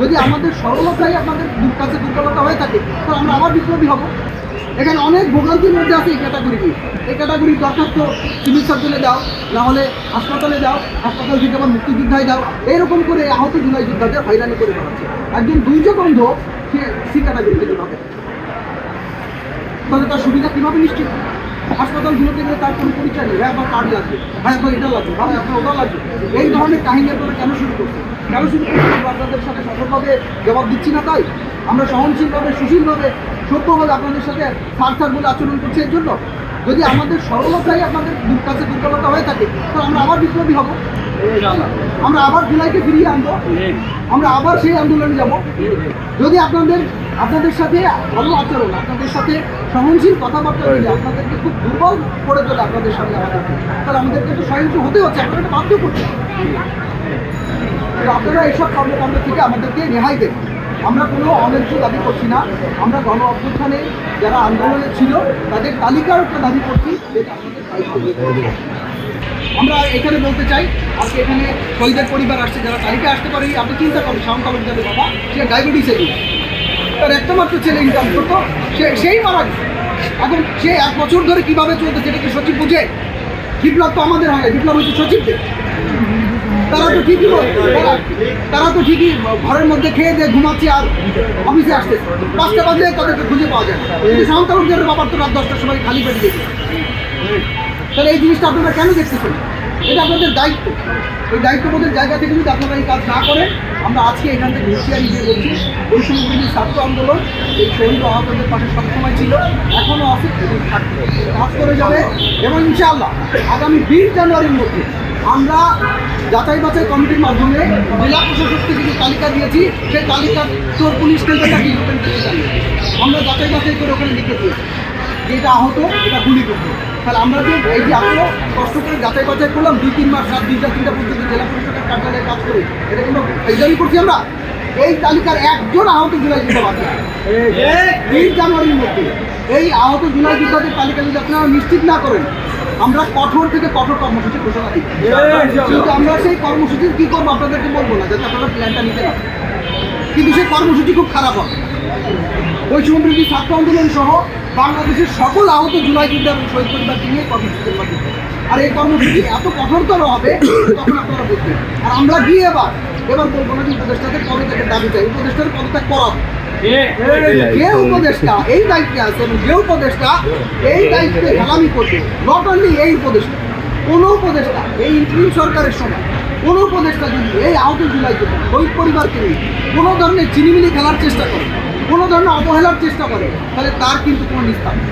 যদি আমাদের সরলতাই আপনাদের কাছে দুর্বলতা হয়ে থাকে তাহলে আমরা আবার বিপ্লবী হব। এখানে অনেক ভোগান্তির মধ্যে আছে এই ক্যাটাগরি। এই ক্যাটাগরির দরখাস্ত চিকিৎসার জন্য দাও, না হলে হাসপাতালে দাও, হাসপাতাল থেকে আবার মুক্তিযোদ্ধায় দাও, এইরকম করে আহত জুলাই যোদ্ধাদের হয়রানি করে বেড়াচ্ছে। একজন দুর্যোগ অন্ধ সে সি ক্যাটাগরিতে হবে, তাহলে তার সুবিধা কীভাবে নিশ্চিত? হাসপাতালগুলোতে গেলে তার কোনো পরিচয় নেই, আপনার কার্ড লাগবে, আপনার এটা লাগবে, আপনার ওটা লাগবে। এই ধরনের কাহিনী আপনারা কেন শুরু করছেন? কেন শুরু করছেন? আমরা আপনাদের সাথে সফলভাবে জবাব দিচ্ছি না তাই? আমরা সহনশীলভাবে, সুশীলভাবে, সভ্যভাবে আপনাদের সাথে সার বলে আচরণ করছি এর জন্য? যদি আমাদের সরলতাই আপনাদের কাছে দুর্বলতা হয়ে থাকে তাহলে আমরা আবার বিপ্লবী হব, আমরা আবার জুলাইকে ফিরিয়ে আনবো, আমরা আবার সেই আন্দোলনে যাব। যদি আপনাদের সাথে ভালো আচরণ, আপনাদের সাথে সহনশীল কথাবার্তা দিলে আপনাদেরকে খুব দুর্বল করে তোলে আপনাদের সামনে আমাদেরকে, তাহলে আমাদেরকে তো সহিংস হতে হচ্ছে, আপনাদেরকে বাধ্য করছে। আপনারা এইসব কর্মকাণ্ড থেকে আমাদেরকে রেহাই দেন। আমরা কোনো অন্যায্য দাবি করছি না, আমরা গণ অভ্যুত্থানে যারা আন্দোলনে ছিল তাদের তালিকার একটা দাবি করছি, আমরা এখানে বলতে চাই। আজকে এখানে শহীদের পরিবার আসছে, যারা তালিকা আসতে পারেনি, আপনি চিন্তা করেন শাওন তালুকদারের বাবা, সে ডায়াবেটিসে তার একটা মাত্র ছেলে ইনকাম করতো, সেই মারা গেছে। এখন সে 1 বছর ধরে কীভাবে চলতে, সেটা কি সচিব বুঝে? বিপ্লব তো আমাদের হয়, বিপ্লব হচ্ছে সচিবদের। তারা তো ঠিকই ঘরের মধ্যে খেয়ে দিয়ে ঘুমাচ্ছে আর অফিসে আসছে, 5টা বাজলে তাদেরকে খুঁজে পাওয়া যায়। কিন্তু শাওন তালুকদারের বাবার তো রাত 10টার সময় খালি পেটে গেছে। তাহলে এই জিনিসটা আপনারা কেন দেখতেছেন? এটা আপনাদের দায়িত্ব। এই দায়িত্ববোধের জায়গা থেকে যদি আপনারা এই কাজ না করেন, আমরা আজকে এখান থেকে হুঁশিয়ারি দিয়ে বলছি, বৈষম্যবিরোধী ছাত্র আন্দোলন এই শহীদ আহতদের পাশে সবসময় ছিল, এখনও আছে, থাকবে, কাজ করে যাবে। এবং ইনশাআল্লাহ আগামী 20 জানুয়ারির মধ্যে আমরা যাচাই বাছাই কমিটির মাধ্যমে জেলা প্রশাসককে যে তালিকা দিয়েছি, সেই তালিকার চোর পুলিশ কেন্দ্রটা কি আমরা যাচাই বাছাই করে ওখানে লিখে দিয়েছি যে এটা আহত, এটা গুলি করতো। তাহলে আমরা যে এই যে এত কষ্ট করে যাচাই বাছাই করলাম 2-3 মাস, রাত 2টা 3টা পর্যন্ত জেলা প্রশাসকের কার্যালয়ে কাজ করে, এটা কিন্তু এইটাই করছি আমরা। এই তালিকার একজন আহত জুলাই যোদ্ধা বাকি 20 জানুয়ারির মধ্যে এই আহত জুলাই যোদ্ধাদের তালিকা যদি আপনারা নিশ্চিত না করেন, আমরা কঠোর থেকে কঠোর কর্মসূচি ঘোষণা দিই। কিন্তু আমরা সেই কর্মসূচির কী করবো আপনাদেরকে বলবো না, যাতে আপনারা প্ল্যানটা নিতে পারেন। কিন্তু সেই কর্মসূচি খুব খারাপ হবে। বৈষম্যবিরোধী ছাত্র আন্দোলন সহ বাংলাদেশের সকল আহত জুলাই যোদ্ধা এবং শহীদ পরিবারকে নিয়ে কর্মসূচি পাঠিয়ে, আর এই কর্মসূচি এত কঠোরতর হবে তখন আপনারা বুঝবেন। আর আমরা গিয়ে এবার বলবো না যে উপদেষ্টাদের পদত্যাগের দাবি চাই, উপদেষ্টাদের পদত্যাগ করাবো। যে উপদেষ্টা এই দায়িত্বে আছে এবং যে উপদেষ্টা এই দায়িত্বে হেলামি করবে, নট অনলি এই উপদেষ্টা, কোনো উপদেষ্টা এই ইন্টারিম সরকারের সময় কোনো উপদেষ্টা যদি এই আহত জুলাই যোদ্ধা শহীদ পরিবারকে নিয়ে কোনো ধরনের চিনিমিনি খেলার চেষ্টা করে, কোনো ধরনের অবহেলার চেষ্টা করে, তাহলে তার কিন্তু কোনো নিস্তার নেই।